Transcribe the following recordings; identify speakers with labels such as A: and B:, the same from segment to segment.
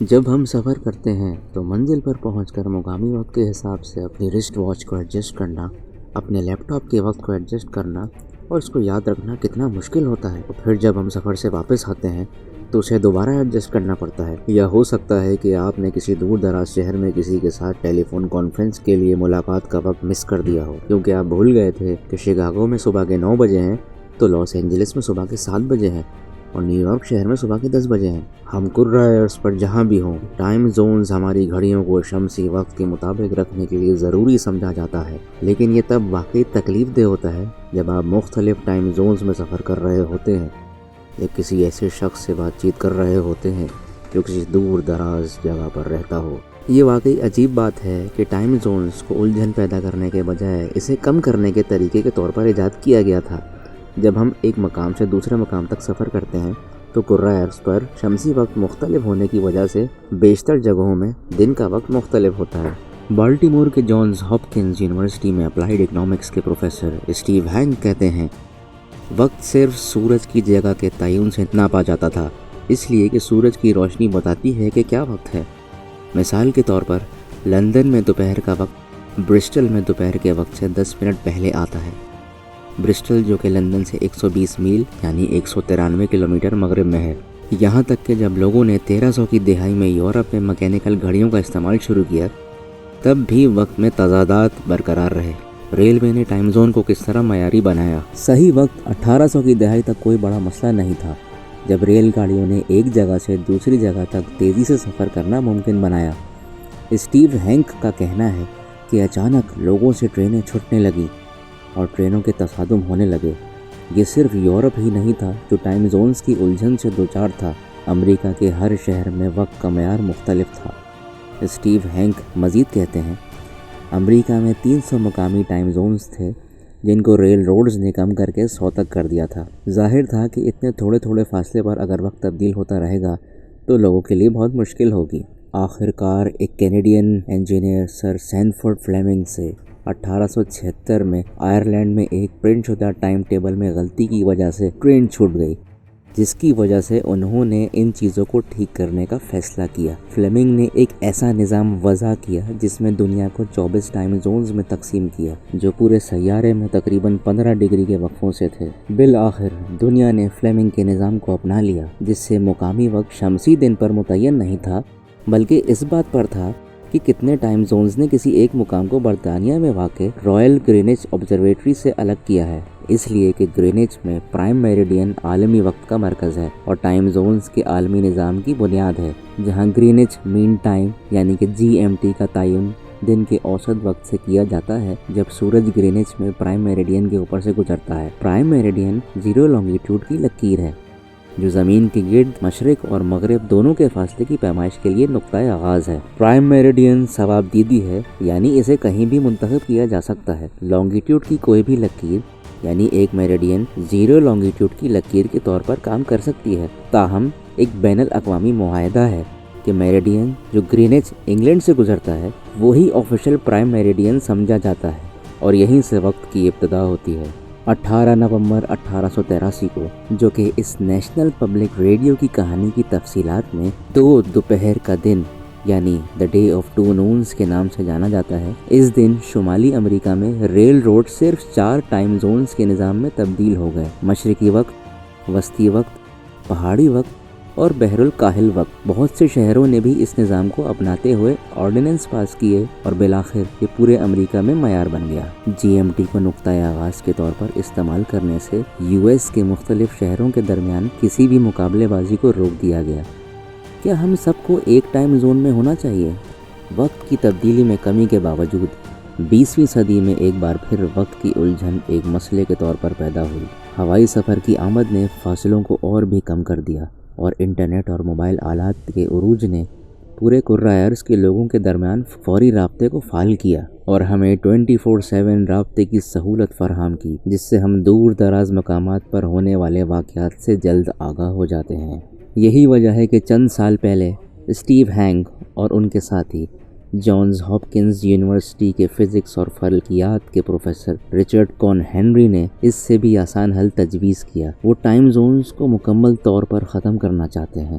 A: جب ہم سفر کرتے ہیں تو منزل پر پہنچ کر مقامی وقت کے حساب سے اپنی رسٹ واچ کو ایڈجسٹ کرنا، اپنے لیپ ٹاپ کے وقت کو ایڈجسٹ کرنا اور اس کو یاد رکھنا کتنا مشکل ہوتا ہے۔ پھر جب ہم سفر سے واپس آتے ہیں تو اسے دوبارہ ایڈجسٹ کرنا پڑتا ہے۔ یا ہو سکتا ہے کہ آپ نے کسی دور دراز شہر میں کسی کے ساتھ ٹیلی فون کانفرنس کے لیے ملاقات کا وقت مس کر دیا ہو، کیونکہ آپ بھول گئے تھے کہ شکاگو میں صبح کے 9 بجے ہیں تو لاس اینجلس میں صبح کے 7 بجے ہیں اور نیو یارک شہر میں صبح کے 10 بجے ہیں۔ ہم کرائرس پر جہاں بھی ہوں، ٹائم زونز ہماری گھڑیوں کو شمسی وقت کے مطابق رکھنے کے لیے ضروری سمجھا جاتا ہے، لیکن یہ تب واقعی تکلیف دہ ہوتا ہے جب آپ مختلف ٹائم زونز میں سفر کر رہے ہوتے ہیں یا کسی ایسے شخص سے بات چیت کر رہے ہوتے ہیں جو کسی دور دراز جگہ پر رہتا ہو۔ یہ واقعی عجیب بات ہے کہ ٹائم زونز کو الجھن پیدا کرنے کے بجائے اسے کم کرنے کے طریقے کے طور پر ایجاد کیا گیا تھا۔ جب ہم ایک مقام سے دوسرے مقام تک سفر کرتے ہیں تو کرائرس پر شمسی وقت مختلف ہونے کی وجہ سے بیشتر جگہوں میں دن کا وقت مختلف ہوتا ہے۔ بالٹیمور کے جانز ہاپکنز یونیورسٹی میں اپلائیڈ اکنامکس کے پروفیسر اسٹیو ہینک کہتے ہیں، وقت صرف سورج کی جگہ کے تعین سے ناپا جاتا تھا، اس لیے کہ سورج کی روشنی بتاتی ہے کہ کیا وقت ہے۔ مثال کے طور پر لندن میں دوپہر کا وقت برسٹل میں دوپہر کے وقت سے 10 منٹ پہلے آتا ہے۔ برسٹل جو کہ لندن سے 120 میل یعنی 193 کلومیٹر مغرب میں ہے۔ یہاں تک کہ جب لوگوں نے 1300 کی دہائی میں یورپ میں مکینیکل گھڑیوں کا استعمال شروع کیا تب بھی وقت میں تضادات برقرار رہے۔ ریلوے نے ٹائم زون کو کس طرح معیاری بنایا؟ صحیح وقت 1800 کی دہائی تک کوئی بڑا مسئلہ نہیں تھا، جب ریل گاڑیوں نے ایک جگہ سے دوسری جگہ تک تیزی سے سفر کرنا ممکن بنایا۔ اسٹیو ہینک کا کہنا ہے کہ اچانک لوگوں سے ٹرینیں چھوٹنے لگیں اور ٹرینوں کے تصادم ہونے لگے۔ یہ صرف یورپ ہی نہیں تھا جو ٹائم زونز کی الجھن سے دوچار تھا، امریکہ کے ہر شہر میں وقت کا معیار مختلف تھا۔ اسٹیو ہینک مزید کہتے ہیں، امریکہ میں 300 مقامی ٹائم زونز تھے جن کو ریل روڈز نے کم کر کے 100 تک کر دیا تھا۔ ظاہر تھا کہ اتنے تھوڑے تھوڑے فاصلے پر اگر وقت تبدیل ہوتا رہے گا تو لوگوں کے لیے بہت مشکل ہوگی۔ آخر کار ایک کینیڈین انجینئر سر سینفورڈ فلیمنگ سے 1876 میں آئرلینڈ میں ایک پرنٹ شدہ ٹائم ٹیبل میں غلطی کی وجہ سے ٹرین چھوٹ گئی، جس کی وجہ سے انہوں نے ان چیزوں کو ٹھیک کرنے کا فیصلہ کیا۔ فلیمنگ نے ایک ایسا نظام وضع کیا جس میں دنیا کو 24 ٹائم زونز میں تقسیم کیا جو پورے سیارے میں تقریباً 15 ڈگری کے وقفوں سے تھے۔ بالآخر دنیا نے فلیمنگ کے نظام کو اپنا لیا، جس سے مقامی وقت شمسی دن پر متعین نہیں تھا بلکہ اس بات پر تھا کہ کتنے ٹائم زونز نے کسی ایک مقام کو برطانیہ میں واقع رائل گرینچ آبزرویٹری سے الگ کیا ہے، اس لیے کہ گرینچ میں پرائم میریڈین عالمی وقت کا مرکز ہے اور ٹائم زونز کے عالمی نظام کی بنیاد ہے، جہاں گرینچ مین ٹائم یعنی کہ GMT کا تعین دن کے اوسط وقت سے کیا جاتا ہے جب سورج گرینچ میں پرائم میریڈین کے اوپر سے گزرتا ہے۔ پرائم میریڈین زیرو لانگیٹیوڈ کی لکیر ہے جو زمین کے گرد مشرق اور مغرب دونوں کے فاصلے کی پیمائش کے لیے نقطۂ آغاز ہے۔ پرائم میریڈین ثواب دیدی ہے، یعنی اسے کہیں بھی منتخب کیا جا سکتا ہے۔ لانگیٹیوڈ کی کوئی بھی لکیر یعنی ایک میریڈین زیرو لانگیٹیوڈ کی لکیر کے طور پر کام کر سکتی ہے، تاہم ایک بین الاقوامی معاہدہ ہے کہ میریڈین جو گرینچ انگلینڈ سے گزرتا ہے وہی آفیشیل پرائم میریڈین سمجھا جاتا ہے اور یہیں سے وقت کی ابتدا ہوتی ہے۔ 18 نومبر 1883 کو، جو کہ اس نیشنل پبلک ریڈیو کی کہانی کی تفصیلات میں دو دوپہر کا دن یعنی the day of two Núñez کے نام سے جانا جاتا ہے، اس دن شمالی امریکہ میں ریل روڈ صرف 4 ٹائم زونز کے نظام میں تبدیل ہو گئے: مشرقی وقت، وسطی وقت، پہاڑی وقت اور بحر الکاہل وقت۔ بہت سے شہروں نے بھی اس نظام کو اپناتے ہوئے آرڈیننس پاس کیے اور بالآخر یہ پورے امریکہ میں معیار بن گیا۔ GMT کو نقطۂ آغاز کے طور پر استعمال کرنے سے US کے مختلف شہروں کے درمیان کسی بھی مقابلے بازی کو روک دیا گیا۔ کیا ہم سب کو ایک ٹائم زون میں ہونا چاہیے؟ وقت کی تبدیلی میں کمی کے باوجود 20ویں صدی میں ایک بار پھر وقت کی الجھن ایک مسئلے کے طور پر پیدا ہوئی۔ ہوائی سفر کی آمد نے فاصلوں کو اور بھی کم کر دیا اور انٹرنیٹ اور موبائل آلات کے عروج نے پورے کرائرس کے لوگوں کے درمیان فوری رابطے کو فعال کیا اور ہمیں 24/7 رابطے کی سہولت فراہم کی، جس سے ہم دور دراز مقامات پر ہونے والے واقعات سے جلد آگاہ ہو جاتے ہیں۔ یہی وجہ ہے کہ چند سال پہلے اسٹیو ہینک اور ان کے ساتھی جانز ہاپکنز یونیورسٹی کے فزکس اور فلکیات کے پروفیسر رچرڈ کون ہنری نے اس سے بھی آسان حل تجویز کیا۔ وہ ٹائم زونز کو مکمل طور پر ختم کرنا چاہتے ہیں۔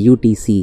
A: UTC